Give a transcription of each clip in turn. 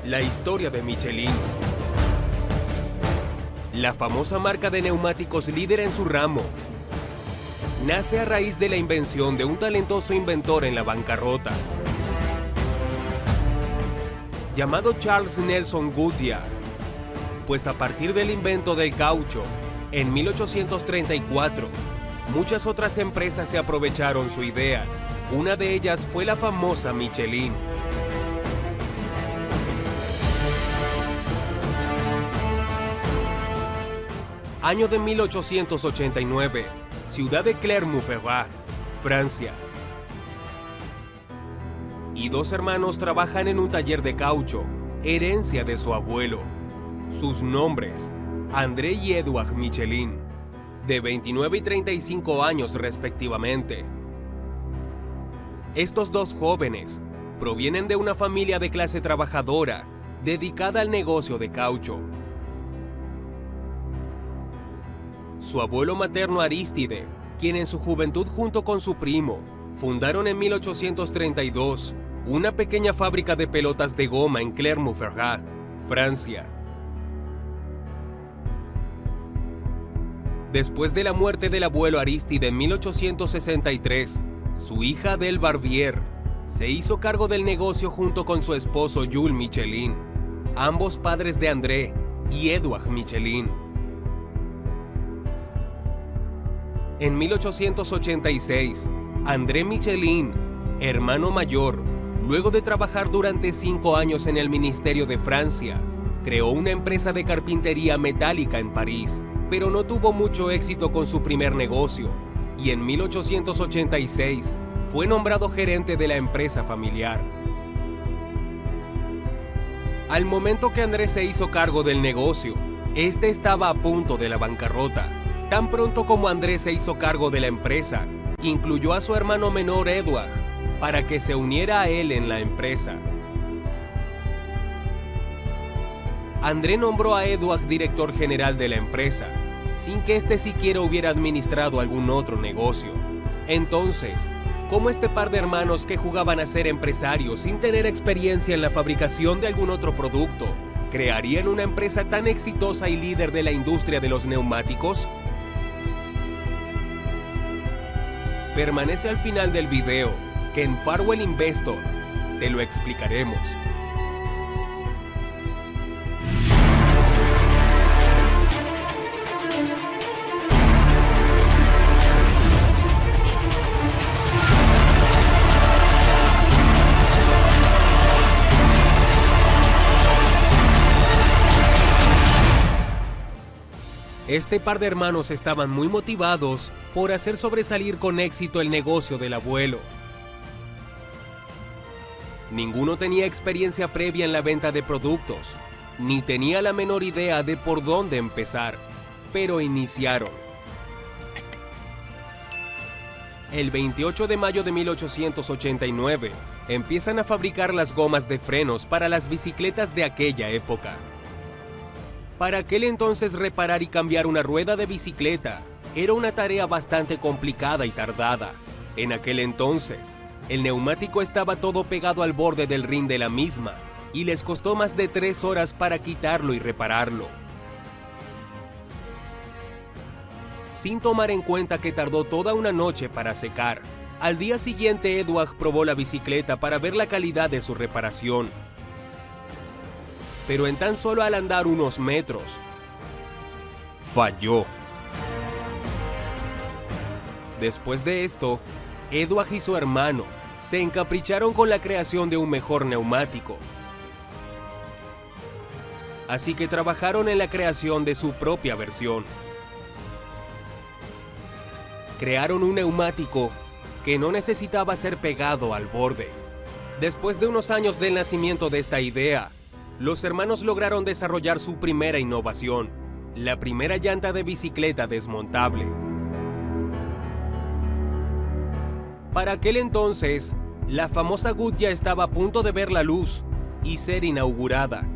La historia de Michelin. La famosa marca de neumáticos líder en su ramo. Nace a raíz de la invención de un talentoso inventor en la bancarrota, llamado Charles Nelson Goodyear, pues a partir del invento del caucho, en 1834, muchas otras empresas se aprovecharon su idea. Una de ellas fue la famosa Michelin. Año de 1889, ciudad de Clermont-Ferrand, Francia. Y dos hermanos trabajan en un taller de caucho, herencia de su abuelo. Sus nombres, André y Edouard Michelin, de 29 y 35 años respectivamente. Estos dos jóvenes provienen de una familia de clase trabajadora dedicada al negocio de caucho. Su abuelo materno Aristide, quien en su juventud junto con su primo fundaron en 1832 una pequeña fábrica de pelotas de goma en Clermont-Ferrand, Francia. Después de la muerte del abuelo Aristide en 1863, su hija Adèle Barbier se hizo cargo del negocio junto con su esposo Jules Michelin, ambos padres de André y Edouard Michelin. En 1886, André Michelin, hermano mayor, luego de trabajar durante 5 años en el Ministerio de Francia, creó una empresa de carpintería metálica en París, pero no tuvo mucho éxito con su primer negocio, y en 1886 fue nombrado gerente de la empresa familiar. Al momento que André se hizo cargo del negocio, este estaba a punto de la bancarrota. Tan pronto como André se hizo cargo de la empresa, incluyó a su hermano menor Edouard para que se uniera a él en la empresa. André nombró a Edouard director general de la empresa, sin que éste siquiera hubiera administrado algún otro negocio. Entonces, ¿cómo este par de hermanos que jugaban a ser empresarios sin tener experiencia en la fabricación de algún otro producto, crearían una empresa tan exitosa y líder de la industria de los neumáticos? Permanece al final del video, que en Farwell Investor te lo explicaremos. Este par de hermanos estaban muy motivados por hacer sobresalir con éxito el negocio del abuelo. Ninguno tenía experiencia previa en la venta de productos, ni tenía la menor idea de por dónde empezar, pero iniciaron. El 28 de mayo de 1889, empiezan a fabricar las gomas de frenos para las bicicletas de aquella época. Para aquel entonces, reparar y cambiar una rueda de bicicleta era una tarea bastante complicada y tardada. En aquel entonces, el neumático estaba todo pegado al borde del rin de la misma y les costó más de 3 horas para quitarlo y repararlo. Sin tomar en cuenta que tardó toda una noche para secar. Al día siguiente, Edouard probó la bicicleta para ver la calidad de su reparación. Pero en tan solo al andar unos metros, falló. Después de esto, Edouard y su hermano se encapricharon con la creación de un mejor neumático. Así que trabajaron en la creación de su propia versión. Crearon un neumático que no necesitaba ser pegado al borde. Después de unos años del nacimiento de esta idea, los hermanos lograron desarrollar su primera innovación, la primera llanta de bicicleta desmontable. Para aquel entonces, la famosa Goodyear estaba a punto de ver la luz y ser inaugurada,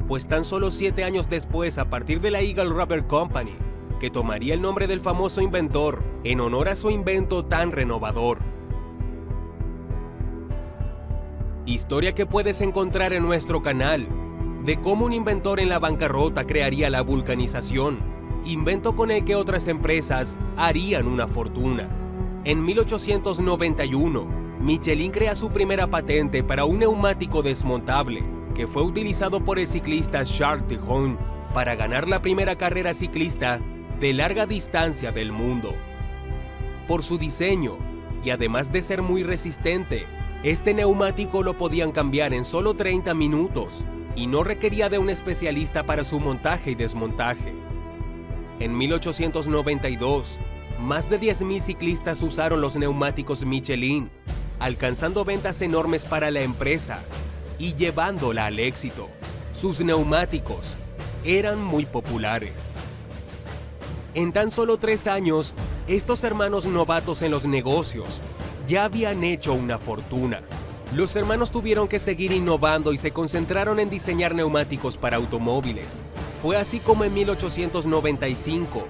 pues tan solo 7 años después, a partir de la Eagle Rubber Company, que tomaría el nombre del famoso inventor en honor a su invento tan renovador. Historia que puedes encontrar en nuestro canal de cómo un inventor en la bancarrota crearía la vulcanización, invento con el que otras empresas harían una fortuna. En 1891, Michelin crea su primera patente para un neumático desmontable, que fue utilizado por el ciclista Charles de Gaulle para ganar la primera carrera ciclista de larga distancia del mundo. Por su diseño, y además de ser muy resistente, este neumático lo podían cambiar en solo 30 minutos y no requería de un especialista para su montaje y desmontaje. En 1892, más de 10.000 ciclistas usaron los neumáticos Michelin, alcanzando ventas enormes para la empresa y llevándola al éxito. Sus neumáticos eran muy populares. En tan solo 3 años, estos hermanos novatos en los negocios ya habían hecho una fortuna. Los hermanos tuvieron que seguir innovando y se concentraron en diseñar neumáticos para automóviles. Fue así como en 1895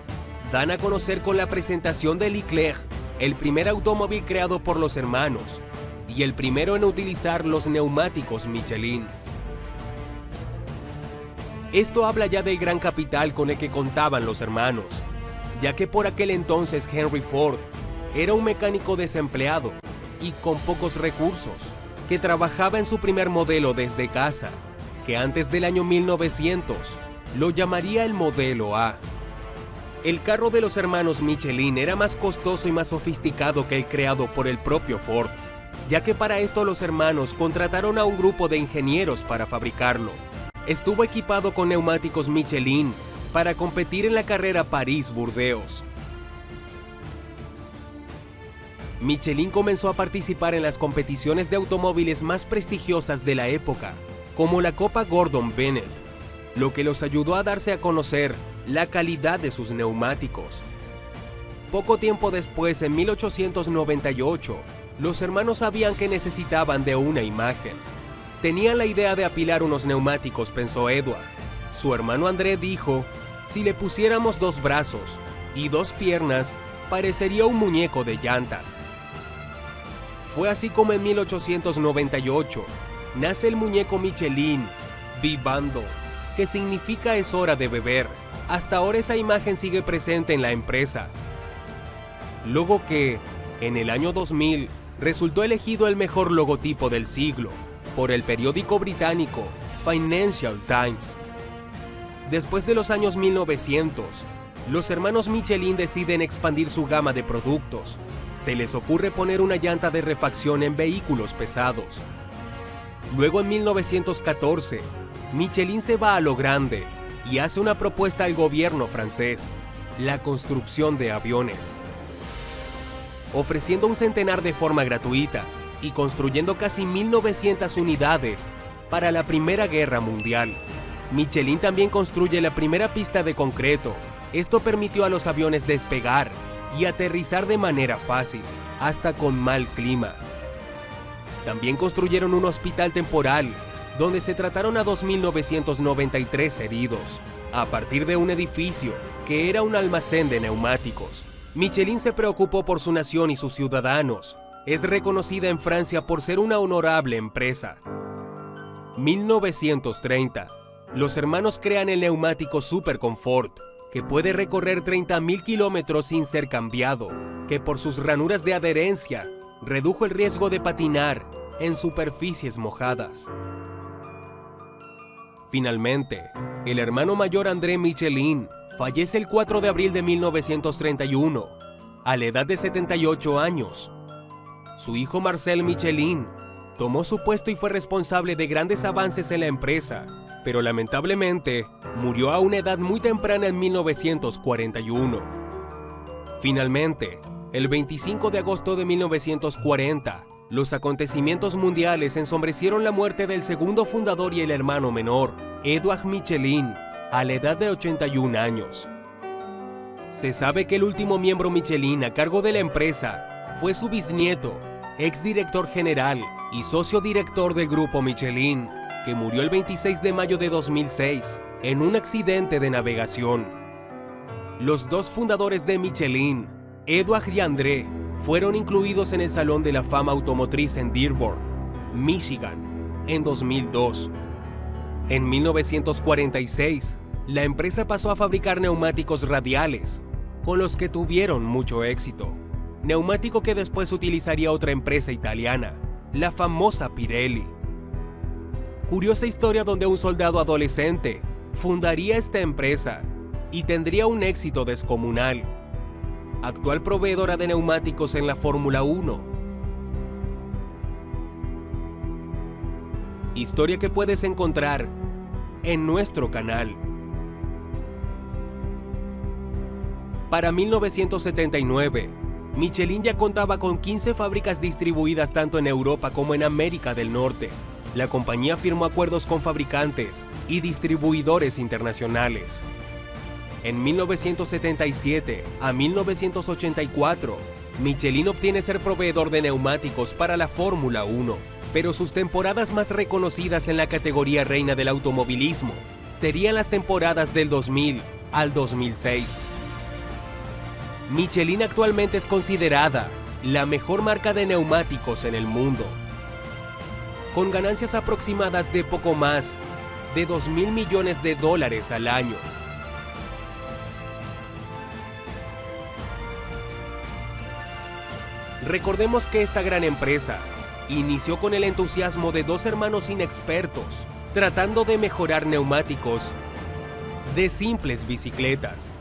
dan a conocer con la presentación de Leclerc, el primer automóvil creado por los hermanos y el primero en utilizar los neumáticos Michelin. Esto habla ya del gran capital con el que contaban los hermanos, ya que por aquel entonces Henry Ford era un mecánico desempleado y con pocos recursos, que trabajaba en su primer modelo desde casa, que antes del año 1900 lo llamaría el modelo A. El carro de los hermanos Michelin era más costoso y más sofisticado que el creado por el propio Ford, ya que para esto los hermanos contrataron a un grupo de ingenieros para fabricarlo. Estuvo equipado con neumáticos Michelin para competir en la carrera París-Burdeos. Michelin comenzó a participar en las competiciones de automóviles más prestigiosas de la época, como la Copa Gordon Bennett, lo que los ayudó a darse a conocer la calidad de sus neumáticos. Poco tiempo después, en 1898, los hermanos sabían que necesitaban de una imagen. Tenían la idea de apilar unos neumáticos, pensó Edward. Su hermano André dijo, si le pusiéramos 2 brazos y 2 piernas, parecería un muñeco de llantas. Fue así como en 1898 nace el muñeco Michelin, Vivando, que significa es hora de beber. Hasta ahora esa imagen sigue presente en la empresa. Logo que, en el año 2000, resultó elegido el mejor logotipo del siglo por el periódico británico Financial Times. Después de los años 1900, los hermanos Michelin deciden expandir su gama de productos. Se les ocurre poner una llanta de refacción en vehículos pesados. Luego, en 1914, Michelin se va a lo grande y hace una propuesta al gobierno francés: la construcción de aviones. Ofreciendo un centenar de forma gratuita y construyendo casi 1.900 unidades para la Primera Guerra Mundial. Michelin también construye la primera pista de concreto. Esto permitió a los aviones despegar y aterrizar de manera fácil, hasta con mal clima. También construyeron un hospital temporal, donde se trataron a 2.993 heridos, a partir de un edificio que era un almacén de neumáticos. Michelin se preocupó por su nación y sus ciudadanos. Es reconocida en Francia por ser una honorable empresa. 1930. Los hermanos crean el neumático Super Comfort, que puede recorrer 30.000 kilómetros sin ser cambiado, que por sus ranuras de adherencia redujo el riesgo de patinar en superficies mojadas. Finalmente, el hermano mayor André Michelin fallece el 4 de abril de 1931, a la edad de 78 años. Su hijo Marcel Michelin tomó su puesto y fue responsable de grandes avances en la empresa, pero lamentablemente murió a una edad muy temprana en 1941. Finalmente, el 25 de agosto de 1940, los acontecimientos mundiales ensombrecieron la muerte del segundo fundador y el hermano menor, Edouard Michelin, a la edad de 81 años. Se sabe que el último miembro Michelin a cargo de la empresa fue su bisnieto, exdirector general y socio director del grupo Michelin, que murió el 26 de mayo de 2006 en un accidente de navegación. Los 2 fundadores de Michelin, Edouard y André, fueron incluidos en el Salón de la Fama Automotriz en Dearborn, Michigan, en 2002. En 1946, la empresa pasó a fabricar neumáticos radiales, con los que tuvieron mucho éxito. Neumático que después utilizaría otra empresa italiana, la famosa Pirelli. Curiosa historia donde un soldado adolescente fundaría esta empresa y tendría un éxito descomunal. Actual proveedora de neumáticos en la Fórmula 1. Historia que puedes encontrar en nuestro canal. Para 1979, Michelin ya contaba con 15 fábricas distribuidas tanto en Europa como en América del Norte. La compañía firmó acuerdos con fabricantes y distribuidores internacionales. En 1977 a 1984, Michelin obtiene ser proveedor de neumáticos para la Fórmula 1, pero sus temporadas más reconocidas en la categoría reina del automovilismo serían las temporadas del 2000 al 2006. Michelin actualmente es considerada la mejor marca de neumáticos en el mundo, con ganancias aproximadas de poco más de $2.000 millones al año. Recordemos que esta gran empresa inició con el entusiasmo de dos hermanos inexpertos, tratando de mejorar neumáticos de simples bicicletas.